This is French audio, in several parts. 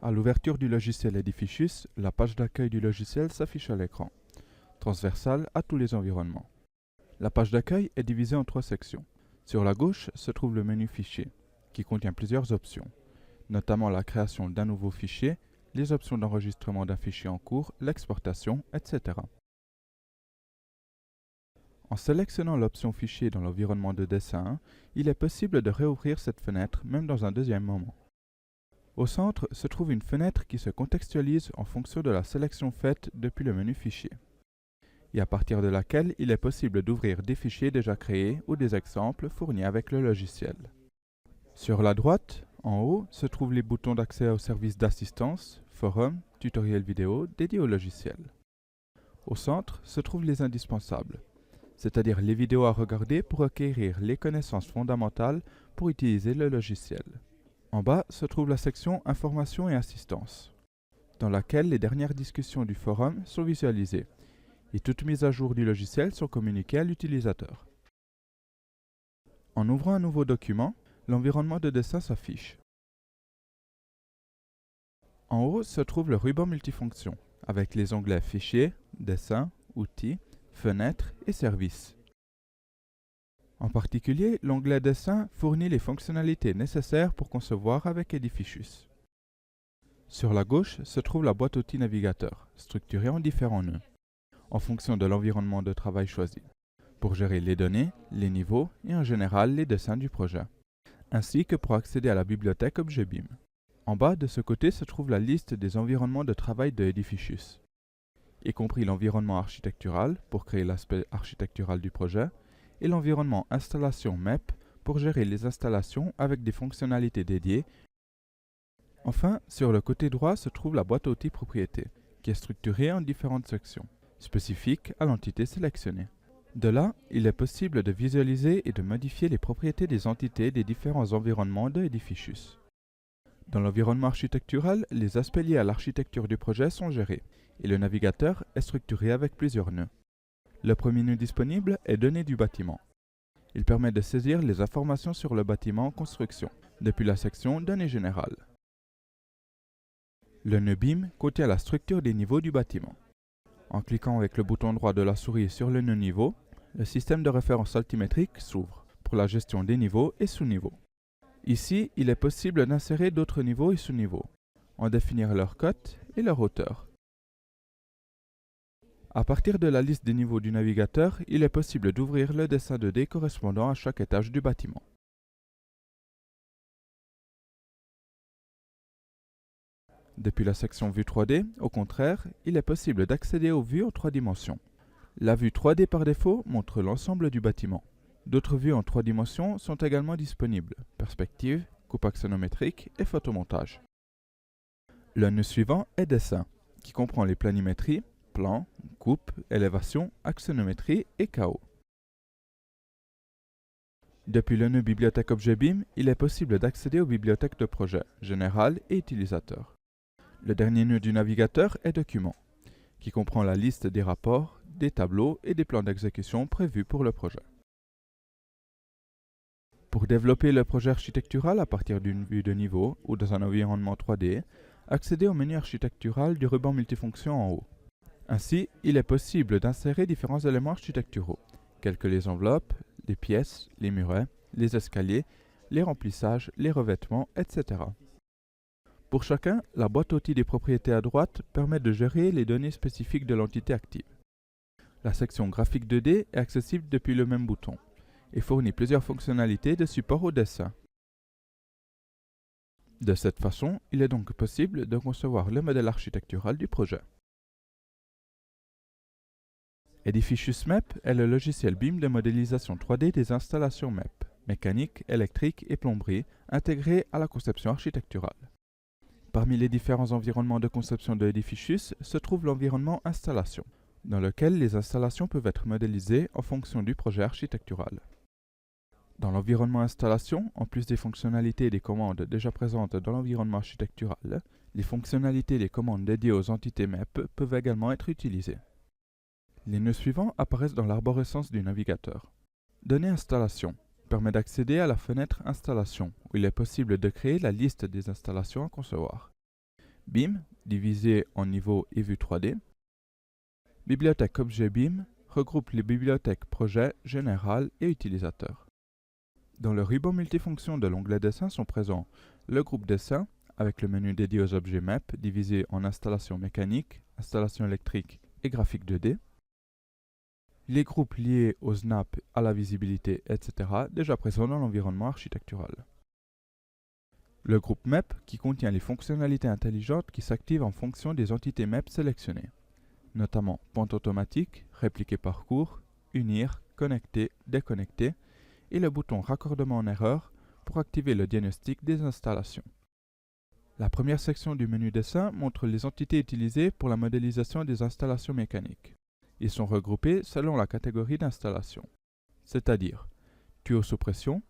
À l'ouverture du logiciel Edificius, la page d'accueil du logiciel s'affiche à l'écran, transversale à tous les environnements. La page d'accueil est divisée en 3 sections. Sur la gauche se trouve le menu Fichier, qui contient plusieurs options, notamment la création d'un nouveau fichier, les options d'enregistrement d'un fichier en cours, l'exportation, etc. En sélectionnant l'option Fichier dans l'environnement de dessin, il est possible de réouvrir cette fenêtre même dans un deuxième moment. Au centre se trouve une fenêtre qui se contextualise en fonction de la sélection faite depuis le menu Fichier, et à partir de laquelle il est possible d'ouvrir des fichiers déjà créés ou des exemples fournis avec le logiciel. Sur la droite, en haut, se trouvent les boutons d'accès aux services d'assistance, forums, tutoriels vidéo dédiés au logiciel. Au centre se trouvent les indispensables, c'est-à-dire les vidéos à regarder pour acquérir les connaissances fondamentales pour utiliser le logiciel. En bas se trouve la section Informations et assistance, dans laquelle les dernières discussions du forum sont visualisées et toutes mises à jour du logiciel sont communiquées à l'utilisateur. En ouvrant un nouveau document, l'environnement de dessin s'affiche. En haut se trouve le ruban multifonction, avec les onglets Fichier, Dessin, Outils, Fenêtres et Services. En particulier, l'onglet Dessin fournit les fonctionnalités nécessaires pour concevoir avec Edificius. Sur la gauche se trouve la boîte outils navigateur, structurée en différents nœuds, en fonction de l'environnement de travail choisi, pour gérer les données, les niveaux et en général les dessins du projet, ainsi que pour accéder à la bibliothèque ObjectBeam. En bas de ce côté se trouve la liste des environnements de travail de Edificius, y compris l'environnement architectural pour créer l'aspect architectural du projet, et l'environnement installation MEP pour gérer les installations avec des fonctionnalités dédiées. Enfin, sur le côté droit se trouve la boîte à outils propriétés, qui est structurée en différentes sections, spécifiques à l'entité sélectionnée. De là, il est possible de visualiser et de modifier les propriétés des entités des différents environnements de Edificius. Dans l'environnement architectural, les aspects liés à l'architecture du projet sont gérés, et le navigateur est structuré avec plusieurs nœuds. Le premier nœud disponible est Données du bâtiment. Il permet de saisir les informations sur le bâtiment en construction, depuis la section Données générales. Le nœud BIM contient la structure des niveaux du bâtiment. En cliquant avec le bouton droit de la souris sur le nœud Niveau, le système de référence altimétrique s'ouvre pour la gestion des niveaux et sous-niveaux. Ici, il est possible d'insérer d'autres niveaux et sous-niveaux, en définir leur cote et leur hauteur. À partir de la liste des niveaux du navigateur, il est possible d'ouvrir le dessin 2D correspondant à chaque étage du bâtiment. Depuis la section Vue 3D, au contraire, il est possible d'accéder aux vues en 3 dimensions. La vue 3D par défaut montre l'ensemble du bâtiment. D'autres vues en 3 dimensions sont également disponibles, perspective, coupe axonométrique et photomontage. Le nœud suivant est Dessin, qui comprend les planimétries, plan, coupe, élévation, axonométrie et chaos. Depuis le nœud Bibliothèque ObjectBeam, il est possible d'accéder aux bibliothèques de projet, général et utilisateur. Le dernier nœud du navigateur est Documents, qui comprend la liste des rapports, des tableaux et des plans d'exécution prévus pour le projet. Pour développer le projet architectural à partir d'une vue de niveau ou dans un environnement 3D, accédez au menu architectural du ruban multifonction en haut. Ainsi, il est possible d'insérer différents éléments architecturaux, tels que les enveloppes, les pièces, les murets, les escaliers, les remplissages, les revêtements, etc. Pour chacun, la boîte à outils des propriétés à droite permet de gérer les données spécifiques de l'entité active. La section graphique 2D est accessible depuis le même bouton et fournit plusieurs fonctionnalités de support au dessin. De cette façon, il est donc possible de concevoir le modèle architectural du projet. Edificius MEP est le logiciel BIM de modélisation 3D des installations MEP, mécanique, électrique et plomberie, intégrées à la conception architecturale. Parmi les différents environnements de conception de Edificius se trouve l'environnement installation, dans lequel les installations peuvent être modélisées en fonction du projet architectural. Dans l'environnement installation, en plus des fonctionnalités et des commandes déjà présentes dans l'environnement architectural, les fonctionnalités et les commandes dédiées aux entités MEP peuvent également être utilisées. Les nœuds suivants apparaissent dans l'arborescence du navigateur. Données installation permet d'accéder à la fenêtre Installation, où il est possible de créer la liste des installations à concevoir. BIM, divisé en niveaux et vue 3D. Bibliothèque objet BIM regroupe les bibliothèques projet, général et utilisateur. Dans le ruban multifonction de l'onglet dessin sont présents le groupe dessin avec le menu dédié aux objets MEP divisé en installation mécanique, installation électrique et graphique 2D. Les groupes liés au snap, à la visibilité, etc. déjà présents dans l'environnement architectural. Le groupe MEP qui contient les fonctionnalités intelligentes qui s'activent en fonction des entités MEP sélectionnées, notamment pente automatique, répliquer parcours, unir, connecter, déconnecter et le bouton raccordement en erreur pour activer le diagnostic des installations. La première section du menu dessin montre les entités utilisées pour la modélisation des installations mécaniques. Ils sont regroupés selon la catégorie d'installation, c'est-à-dire tuyaux sous pression,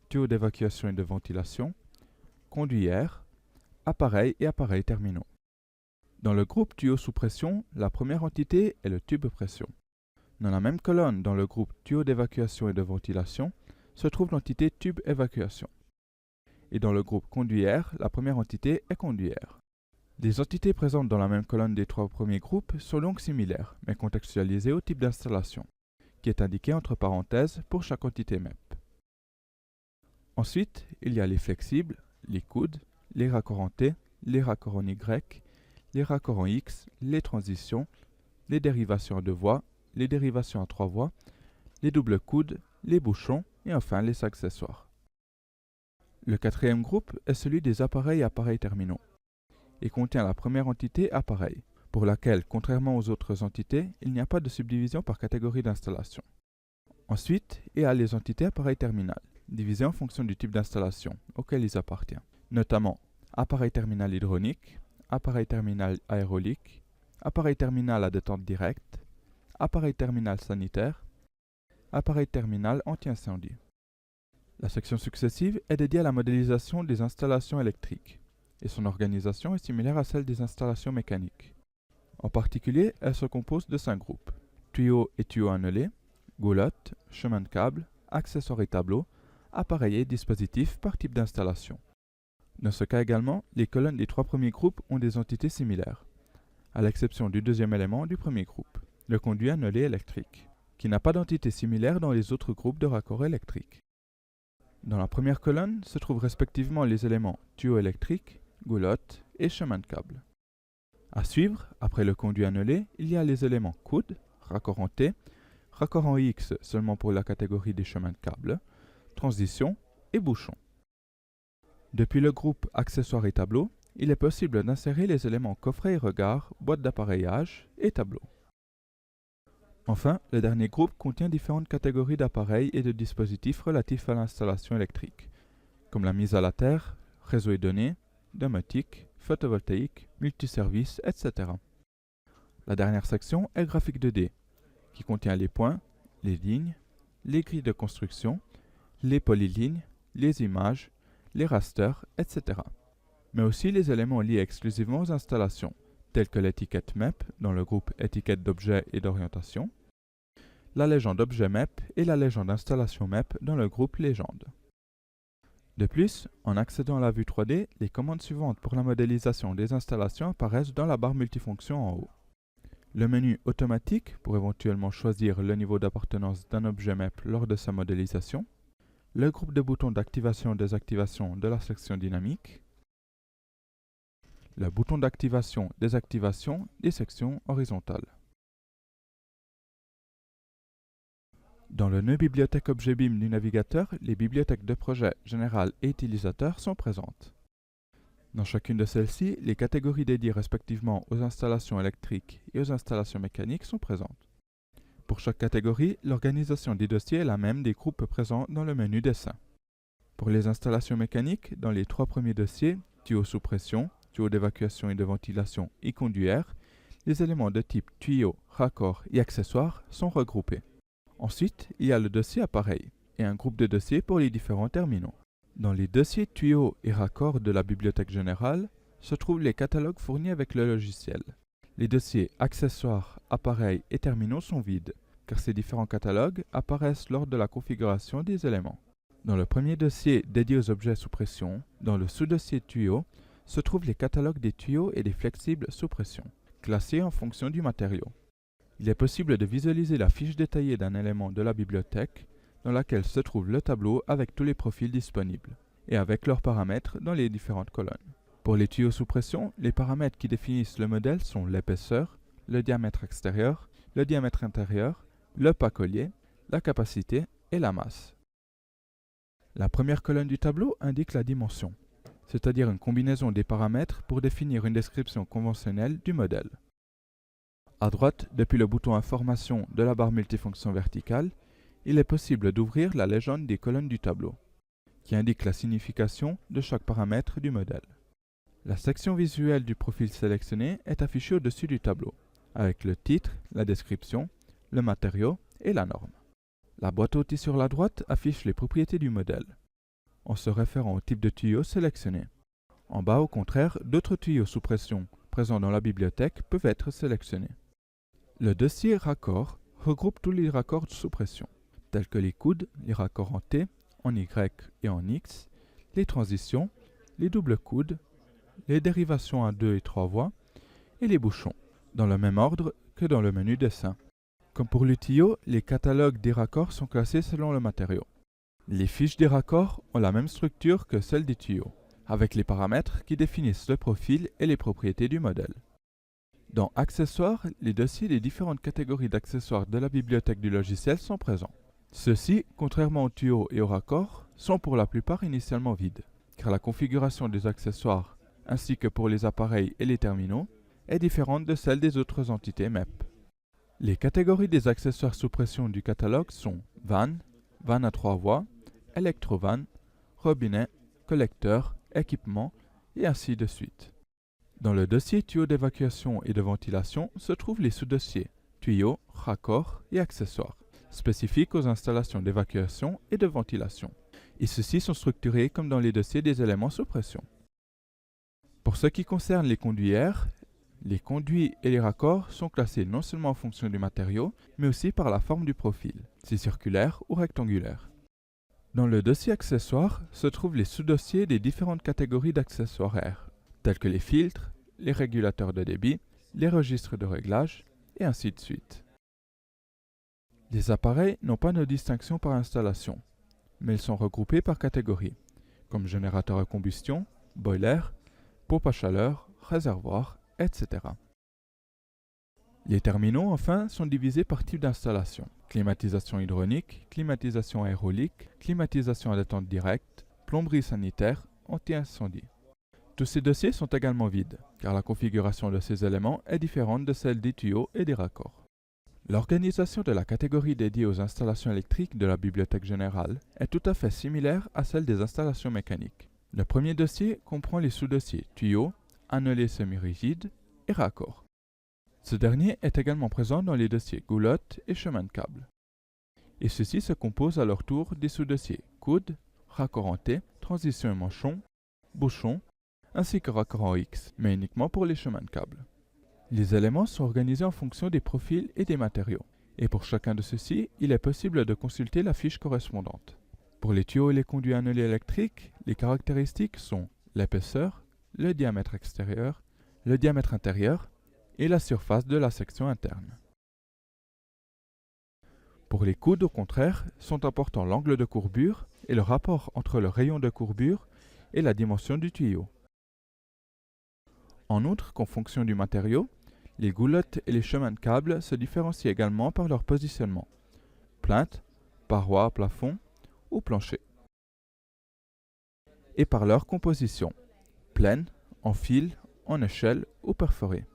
tuyaux d'évacuation et de ventilation, conduits air, appareils et appareils terminaux. Dans le groupe tuyaux sous pression, la première entité est le tube pression. Dans la même colonne, dans le groupe tuyaux d'évacuation et de ventilation, se trouve l'entité tube évacuation. Et dans le groupe conduit air, la première entité est conduit air. Les entités présentes dans la même colonne des trois premiers groupes sont donc similaires, mais contextualisées au type d'installation, qui est indiqué entre parenthèses pour chaque entité MEP. Ensuite, il y a les flexibles, les coudes, les raccords en T, les raccords en Y, les raccords en X, les transitions, les dérivations à 2 voies, les dérivations à 3 voies, les doubles coudes, les bouchons et enfin les accessoires. Le quatrième groupe est celui des appareils et appareils terminaux et contient la première entité appareil, pour laquelle, contrairement aux autres entités, il n'y a pas de subdivision par catégorie d'installation. Ensuite, il y a les entités appareil terminal, divisées en fonction du type d'installation auquel ils appartiennent, notamment appareil terminal hydraulique, appareil terminal aérolique, appareil terminal à détente directe, appareil terminal sanitaire, appareil terminal anti-incendie. La section successive est dédiée à la modélisation des installations électriques, et son organisation est similaire à celle des installations mécaniques. En particulier, elle se compose de 5 groupes: tuyaux et tuyaux annelés, goulottes, chemins de câble, accessoires et tableaux, appareils et dispositifs par type d'installation. Dans ce cas également, les colonnes des 3 premiers groupes ont des entités similaires, à l'exception du deuxième élément du premier groupe, le conduit annelé électrique, qui n'a pas d'entité similaire dans les autres groupes de raccords électriques. Dans la première colonne se trouvent respectivement les éléments tuyaux électriques, goulottes et chemins de câble. À suivre, après le conduit annelé, il y a les éléments coudes, raccord en T, raccord en X seulement pour la catégorie des chemins de câble, transition et bouchons. Depuis le groupe accessoires et tableaux, il est possible d'insérer les éléments coffret et regard, boîte d'appareillage et tableau. Enfin, le dernier groupe contient différentes catégories d'appareils et de dispositifs relatifs à l'installation électrique, comme la mise à la terre, réseau et données, domotique, photovoltaïque, multiservice, etc. La dernière section est graphique 2D, qui contient les points, les lignes, les grilles de construction, les polylignes, les images, les rasters, etc. Mais aussi les éléments liés exclusivement aux installations, tels que l'étiquette MEP dans le groupe étiquette d'objets et d'orientation, la légende objet MEP et la légende installation MEP dans le groupe légende. De plus, en accédant à la vue 3D, les commandes suivantes pour la modélisation des installations apparaissent dans la barre multifonction en haut. Le menu automatique pour éventuellement choisir le niveau d'appartenance d'un objet MEP lors de sa modélisation, le groupe de boutons d'activation et désactivation de la section dynamique, le bouton d'activation-désactivation des sections horizontales. Dans le nœud bibliothèque objet BIM du navigateur, les bibliothèques de projet général et utilisateur sont présentes. Dans chacune de celles-ci, les catégories dédiées respectivement aux installations électriques et aux installations mécaniques sont présentes. Pour chaque catégorie, l'organisation des dossiers est la même des groupes présents dans le menu dessin. Pour les installations mécaniques, dans les 3 premiers dossiers, tuyaux sous pression, tuyaux d'évacuation et de ventilation et conduits air, les éléments de type tuyaux, raccords et accessoires sont regroupés. Ensuite, il y a le dossier appareil et un groupe de dossiers pour les différents terminaux. Dans les dossiers tuyaux et raccords de la bibliothèque générale se trouvent les catalogues fournis avec le logiciel. Les dossiers accessoires, appareils et terminaux sont vides, car ces différents catalogues apparaissent lors de la configuration des éléments. Dans le premier dossier dédié aux objets sous pression, dans le sous-dossier tuyaux, se trouvent les catalogues des tuyaux et des flexibles sous pression, classés en fonction du matériau. Il est possible de visualiser la fiche détaillée d'un élément de la bibliothèque dans laquelle se trouve le tableau avec tous les profils disponibles et avec leurs paramètres dans les différentes colonnes. Pour les tuyaux sous pression, les paramètres qui définissent le modèle sont l'épaisseur, le diamètre extérieur, le diamètre intérieur, le pas collier, la capacité et la masse. La première colonne du tableau indique la dimension, c'est-à-dire une combinaison des paramètres pour définir une description conventionnelle du modèle. À droite, depuis le bouton Information de la barre multifonction verticale, il est possible d'ouvrir la légende des colonnes du tableau, qui indique la signification de chaque paramètre du modèle. La section visuelle du profil sélectionné est affichée au-dessus du tableau, avec le titre, la description, le matériau et la norme. La boîte à outils sur la droite affiche les propriétés du modèle, en se référant au type de tuyau sélectionné. En bas, au contraire, d'autres tuyaux sous pression présents dans la bibliothèque peuvent être sélectionnés. Le dossier raccords regroupe tous les raccords sous pression, tels que les coudes, les raccords en T, en Y et en X, les transitions, les doubles coudes, les dérivations à 2 et 3 voies et les bouchons, dans le même ordre que dans le menu dessin. Comme pour les tuyaux, les catalogues des raccords sont classés selon le matériau. Les fiches des raccords ont la même structure que celles des tuyaux, avec les paramètres qui définissent le profil et les propriétés du modèle. Dans Accessoires, les dossiers des différentes catégories d'accessoires de la bibliothèque du logiciel sont présents. Ceux-ci, contrairement aux tuyaux et aux raccords, sont pour la plupart initialement vides, car la configuration des accessoires, ainsi que pour les appareils et les terminaux, est différente de celle des autres entités MEP. Les catégories des accessoires sous pression du catalogue sont vanne, vanne à 3 voies, électrovanne, robinet, collecteur, équipement, et ainsi de suite. Dans le dossier tuyaux d'évacuation et de ventilation se trouvent les sous-dossiers tuyaux, raccords et accessoires, spécifiques aux installations d'évacuation et de ventilation. Et ceux-ci sont structurés comme dans les dossiers des éléments sous pression. Pour ce qui concerne les conduits air, les conduits et les raccords sont classés non seulement en fonction du matériau, mais aussi par la forme du profil, si circulaire ou rectangulaire. Dans le dossier accessoires se trouvent les sous-dossiers des différentes catégories d'accessoires air, tels que les filtres, les régulateurs de débit, les registres de réglage, et ainsi de suite. Les appareils n'ont pas de distinction par installation, mais ils sont regroupés par catégorie, comme générateur à combustion, boiler, pompe à chaleur, réservoir, etc. Les terminaux, enfin, sont divisés par type d'installation. Climatisation hydronique, climatisation aérolique, climatisation à détente directe, plomberie sanitaire, anti-incendie. Tous ces dossiers sont également vides, car la configuration de ces éléments est différente de celle des tuyaux et des raccords. L'organisation de la catégorie dédiée aux installations électriques de la bibliothèque générale est tout à fait similaire à celle des installations mécaniques. Le premier dossier comprend les sous-dossiers tuyaux, annelés semi-rigides et raccords. Ce dernier est également présent dans les dossiers goulotte et chemin de câble. Et ceux-ci se composent à leur tour des sous-dossiers coude, raccord en T, transition et manchon, bouchon, ainsi que raccord en X, mais uniquement pour les chemins de câble. Les éléments sont organisés en fonction des profils et des matériaux, et pour chacun de ceux-ci, il est possible de consulter la fiche correspondante. Pour les tuyaux et les conduits annelés électriques, les caractéristiques sont l'épaisseur, le diamètre extérieur, le diamètre intérieur et la surface de la section interne. Pour les coudes, au contraire, sont importants l'angle de courbure et le rapport entre le rayon de courbure et la dimension du tuyau. En outre, qu'en fonction du matériau, les goulottes et les chemins de câble se différencient également par leur positionnement, plinthe, paroi, plafond ou plancher, et par leur composition, plaine, en fil, en échelle ou perforée.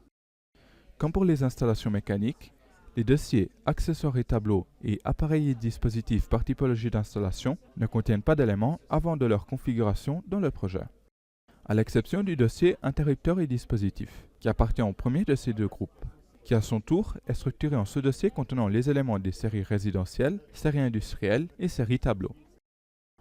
Comme pour les installations mécaniques, les dossiers accessoires et tableaux et appareils et dispositifs par typologie d'installation ne contiennent pas d'éléments avant de leur configuration dans le projet, à l'exception du dossier interrupteur et dispositif, qui appartient au premier de ces deux groupes, qui à son tour est structuré en sous-dossiers contenant les éléments des séries résidentielles, séries industrielles et séries tableaux.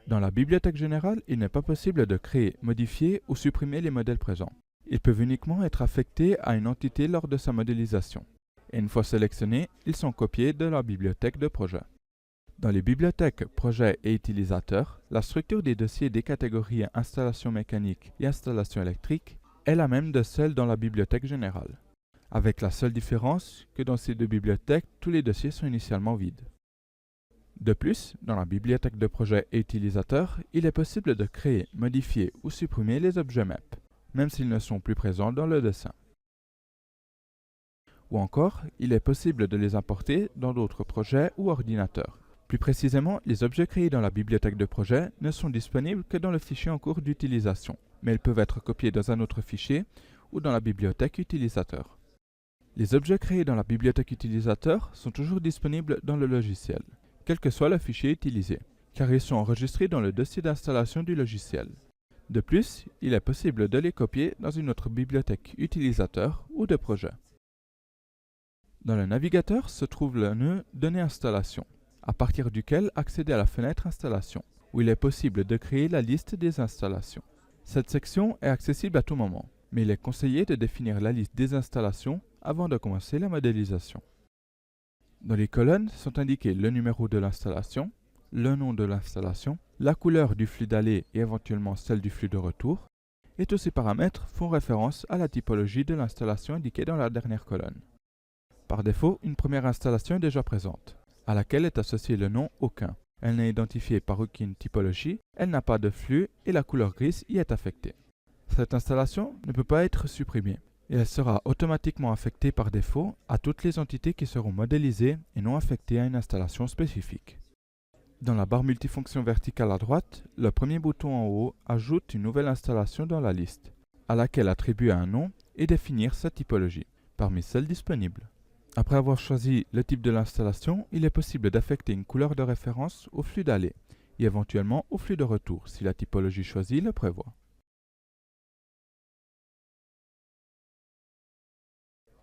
Dans la bibliothèque générale, il n'est pas possible de créer, modifier ou supprimer les modèles présents. Ils peuvent uniquement être affectés à une entité lors de sa modélisation. Et une fois sélectionnés, ils sont copiés de la bibliothèque de projet. Dans les bibliothèques projets et utilisateurs, la structure des dossiers des catégories installation mécanique et installation électrique est la même de celle dans la bibliothèque générale, avec la seule différence que dans ces deux bibliothèques, tous les dossiers sont initialement vides. De plus, dans la bibliothèque de projets et utilisateurs, il est possible de créer, modifier ou supprimer les objets MEP, même s'ils ne sont plus présents dans le dessin. Ou encore, il est possible de les importer dans d'autres projets ou ordinateurs. Plus précisément, les objets créés dans la bibliothèque de projet ne sont disponibles que dans le fichier en cours d'utilisation, mais ils peuvent être copiés dans un autre fichier ou dans la bibliothèque utilisateur. Les objets créés dans la bibliothèque utilisateur sont toujours disponibles dans le logiciel, quel que soit le fichier utilisé, car ils sont enregistrés dans le dossier d'installation du logiciel. De plus, il est possible de les copier dans une autre bibliothèque utilisateur ou de projet. Dans le navigateur se trouve le nœud Données installation, à partir duquel accéder à la fenêtre Installation, où il est possible de créer la liste des installations. Cette section est accessible à tout moment, mais il est conseillé de définir la liste des installations avant de commencer la modélisation. Dans les colonnes sont indiqués le numéro de l'installation, le nom de l'installation, la couleur du flux d'aller et éventuellement celle du flux de retour, et tous ces paramètres font référence à la typologie de l'installation indiquée dans la dernière colonne. Par défaut, une première installation est déjà présente, à laquelle est associé le nom aucun. Elle n'est identifiée par aucune typologie, elle n'a pas de flux et la couleur grise y est affectée. Cette installation ne peut pas être supprimée et elle sera automatiquement affectée par défaut à toutes les entités qui seront modélisées et non affectées à une installation spécifique. Dans la barre multifonction verticale à droite, le premier bouton en haut ajoute une nouvelle installation dans la liste, à laquelle attribuer un nom et définir sa typologie, parmi celles disponibles. Après avoir choisi le type de l'installation, il est possible d'affecter une couleur de référence au flux d'aller et éventuellement au flux de retour si la typologie choisie le prévoit.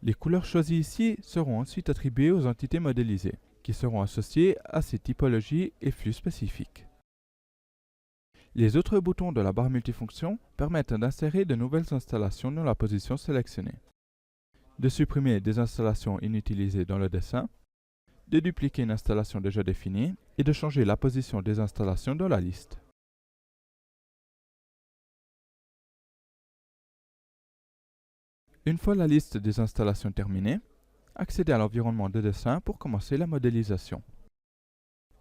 Les couleurs choisies ici seront ensuite attribuées aux entités modélisées, qui seront associées à ces typologies et flux spécifiques. Les autres boutons de la barre multifonction permettent d'insérer de nouvelles installations dans la position sélectionnée, de supprimer des installations inutilisées dans le dessin, de dupliquer une installation déjà définie et de changer la position des installations dans la liste. Une fois la liste des installations terminée, accédez à l'environnement de dessin pour commencer la modélisation.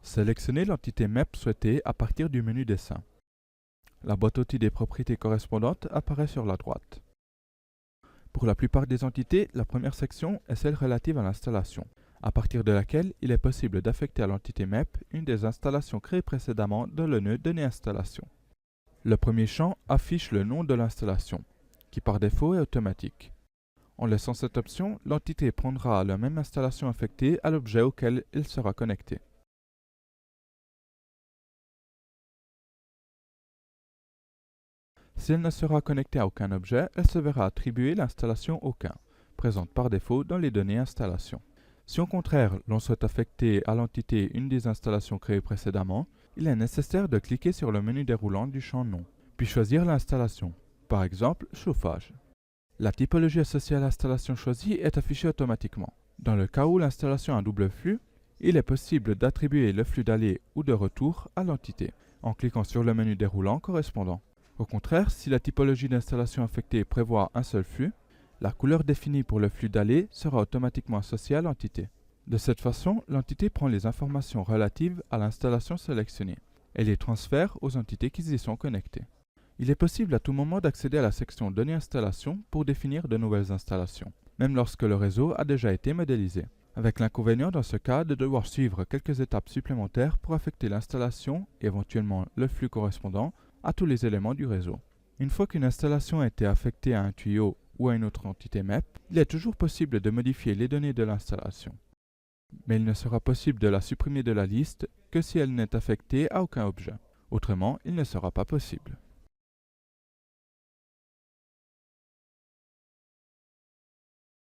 Sélectionnez l'entité MEP souhaitée à partir du menu Dessin. La boîte outils des propriétés correspondantes apparaît sur la droite. Pour la plupart des entités, la première section est celle relative à l'installation, à partir de laquelle il est possible d'affecter à l'entité MEP une des installations créées précédemment dans le nœud Données installation. Le premier champ affiche le nom de l'installation, qui par défaut est automatique. En laissant cette option, l'entité prendra la même installation affectée à l'objet auquel il sera connecté. Si elle ne sera connectée à aucun objet, elle se verra attribuer l'installation aucun, présente par défaut dans les données installation. Si au contraire l'on souhaite affecter à l'entité une des installations créées précédemment, il est nécessaire de cliquer sur le menu déroulant du champ Nom, puis choisir l'installation, par exemple chauffage. La typologie associée à l'installation choisie est affichée automatiquement. Dans le cas où l'installation a un double flux, il est possible d'attribuer le flux d'aller ou de retour à l'entité, en cliquant sur le menu déroulant correspondant. Au contraire, si la typologie d'installation affectée prévoit un seul flux, la couleur définie pour le flux d'aller sera automatiquement associée à l'entité. De cette façon, l'entité prend les informations relatives à l'installation sélectionnée et les transfère aux entités qui y sont connectées. Il est possible à tout moment d'accéder à la section Données installation pour définir de nouvelles installations, même lorsque le réseau a déjà été modélisé, avec l'inconvénient dans ce cas de devoir suivre quelques étapes supplémentaires pour affecter l'installation et éventuellement le flux correspondant à tous les éléments du réseau. Une fois qu'une installation a été affectée à un tuyau ou à une autre entité MEP, il est toujours possible de modifier les données de l'installation. Mais il ne sera possible de la supprimer de la liste que si elle n'est affectée à aucun objet. Autrement, il ne sera pas possible.